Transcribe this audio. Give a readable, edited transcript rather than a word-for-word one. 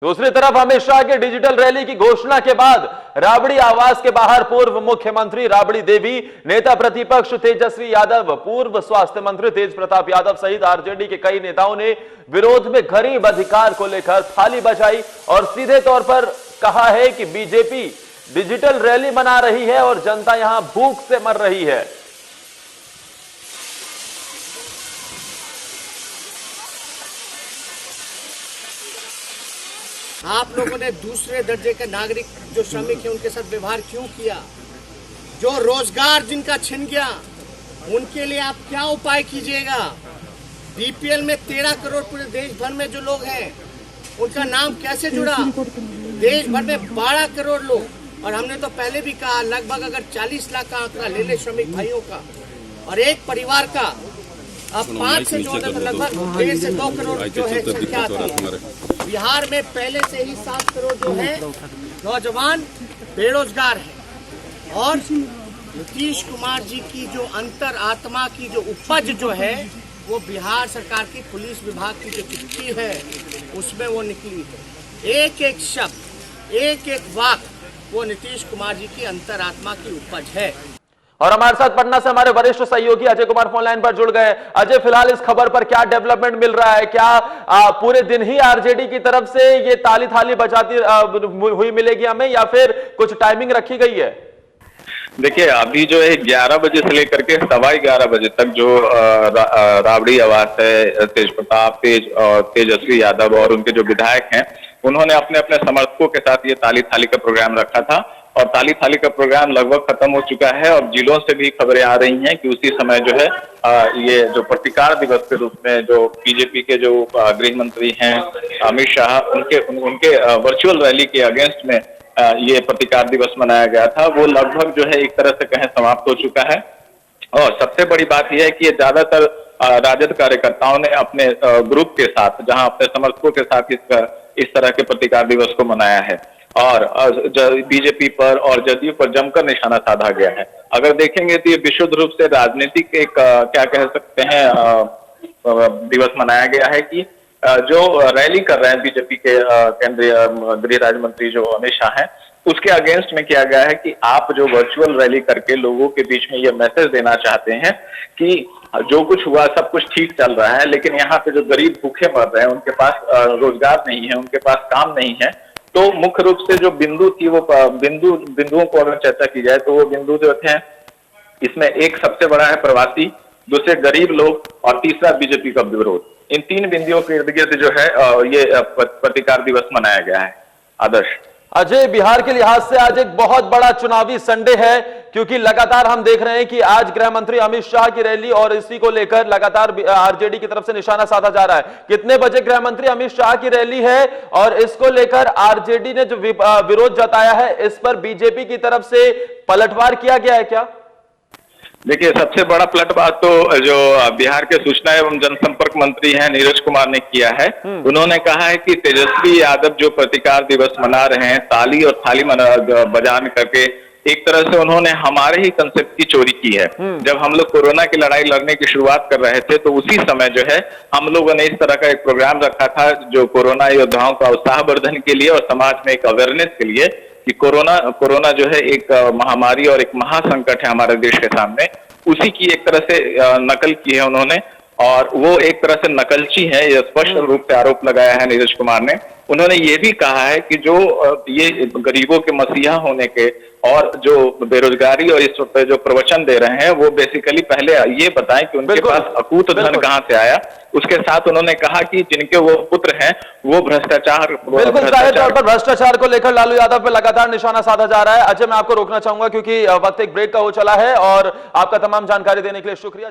दूसरी तरफ अमित शाह की डिजिटल रैली की घोषणा के बाद राबड़ी आवास के बाहर पूर्व मुख्यमंत्री राबड़ी देवी, नेता प्रतिपक्ष तेजस्वी यादव, पूर्व स्वास्थ्य मंत्री तेज प्रताप यादव सहित आरजेडी के कई नेताओं ने विरोध में गरीब अधिकार को लेकर थाली बजाई और सीधे तौर पर कहा है कि बीजेपी डिजिटल रैली मना रही है और जनता यहां भूख से मर रही है। आप लोगों ने दूसरे दर्जे के नागरिक जो श्रमिक हैं उनके साथ व्यवहार क्यों किया? जो रोजगार जिनका छिन गया उनके लिए आप क्या उपाय कीजिएगा? बीपीएल में 13 करोड़ पूरे देश भर में जो लोग हैं उनका नाम कैसे जुड़ा? देश भर में 12 करोड़ लोग, और हमने तो पहले भी कहा लगभग अगर 40 लाख का आंकड़ा ले ले श्रमिक भाइयों का और एक परिवार का, अब 5 से जोड़े तो लगभग 1.5 से 2 करोड़ जो है संख्या आती है। बिहार में पहले से ही 7 करोड़ जो है नौजवान बेरोजगार है, और नीतीश कुमार जी की जो अंतर आत्मा की जो उपज जो है वो बिहार सरकार की पुलिस विभाग की जो चिट्ठी है उसमें वो निकली है। एक एक शब्द, एक एक वाक्य वो नीतीश कुमार जी की अंतर आत्मा की उपज है। और हमारे साथ पटना से हमारे वरिष्ठ सहयोगी अजय कुमार फोन लाइन पर जुड़ गए। अजय, फिलहाल इस खबर पर क्या डेवलपमेंट मिल रहा है? क्या पूरे दिन ही आरजेडी की तरफ से ये ताली थाली बजाती हुई मिलेगी हमें, या फिर कुछ टाइमिंग रखी गई है? देखिए, अभी जो है 11 बजे से लेकर के 11:15 बजे तक जो राबड़ी आवास है, तेज प्रताप तेजस्वी यादव और उनके जो विधायक हैं उन्होंने अपने अपने समर्थकों के साथ ये ताली थाली का प्रोग्राम रखा था, और ताली थाली का प्रोग्राम लगभग खत्म हो चुका है। और जिलों से भी खबरें आ रही हैं कि उसी समय जो है ये जो प्रतिकार दिवस के रूप में जो बीजेपी के जो गृह मंत्री हैं अमित शाह, उनके वर्चुअल रैली के अगेंस्ट में ये प्रतिकार दिवस मनाया गया था, वो लगभग जो है एक तरह से कहें समाप्त हो चुका है। और सबसे बड़ी बात यह है कि ये ज्यादातर राजद कार्यकर्ताओं ने अपने ग्रुप के साथ, जहां अपने समर्थकों के साथ इस तरह के प्रतिकार दिवस को मनाया है, और बीजेपी पर और जदयू पर जमकर निशाना साधा गया है। अगर देखेंगे तो ये विशुद्ध रूप से राजनीतिक एक क्या कह सकते हैं दिवस मनाया गया है कि जो रैली कर रहे हैं बीजेपी के केंद्रीय गृह राज्य मंत्री जो अमित शाह हैं, उसके अगेंस्ट में किया गया है कि आप जो वर्चुअल रैली करके लोगों के बीच में ये मैसेज देना चाहते हैं कि जो कुछ हुआ सब कुछ ठीक चल रहा है, लेकिन यहाँ पे जो गरीब भूखे मर रहे हैं, उनके पास रोजगार नहीं है, उनके पास काम नहीं है। तो मुख्य रूप से जो बिंदु थी वो बिंदुओं को अगर चर्चा की जाए तो वो बिंदु जो थे इसमें एक सबसे बड़ा है प्रवासी, दूसरे गरीब लोग, और तीसरा बीजेपी का विरोध। इन 3 बिंदुओं के इर्द गिर्द जो है ये प्रतिकार दिवस मनाया गया है। आदर्श अजय, बिहार के लिहाज से आज एक बहुत बड़ा चुनावी संडे है, क्योंकि लगातार हम देख रहे हैं कि आज गृह मंत्री अमित शाह की रैली और इसी को लेकर लगातार आरजेडी की तरफ से निशाना साधा जा रहा है। कितने बजे गृह मंत्री अमित शाह की रैली है, और इसको लेकर आरजेडी ने जो विरोध जताया है, इस पर बीजेपी की तरफ से पलटवार किया गया है क्या? देखिए, सबसे बड़ा पलटवार तो जो बिहार के सूचना एवं जनसंपर्क मंत्री हैं नीरज कुमार ने किया है। उन्होंने कहा है कि तेजस्वी यादव जो प्रतिकार दिवस मना रहे हैं ताली और थाली बजान करके, एक तरह से उन्होंने हमारे ही कंसेप्ट की चोरी की है। जब हम लोग कोरोना की लड़ाई लड़ने की शुरुआत कर रहे थे तो उसी समय जो है हम लोगों ने इस तरह का एक प्रोग्राम रखा था जो कोरोना योद्धाओं का उत्साहवर्धन के लिए और समाज में एक अवेयरनेस के लिए, कि कोरोना जो है एक महामारी और एक महासंकट है हमारे देश के सामने, उसी की एक तरह से नकल की है उन्होंने, और वो एक तरह से नकलची है, ये स्पष्ट रूप से आरोप लगाया है नीरज कुमार ने। उन्होंने ये भी कहा है कि जो ये गरीबों के मसीहा होने के और जो बेरोजगारी और इस वक्त जो प्रवचन दे रहे हैं वो बेसिकली पहले ये बताएं कि उनके पास अकूत धन कहां से आया। उसके साथ उन्होंने कहा कि जिनके वो पुत्र हैं वो भ्रष्टाचार, बिल्कुल जाहिर तौर पर भ्रष्टाचार को लेकर लालू यादव पे लगातार निशाना साधा जा रहा है। अजय, मैं आपको रोकना चाहूंगा क्योंकि वक्त एक ब्रेक का हो चला है, और आपका तमाम जानकारी देने के लिए शुक्रिया।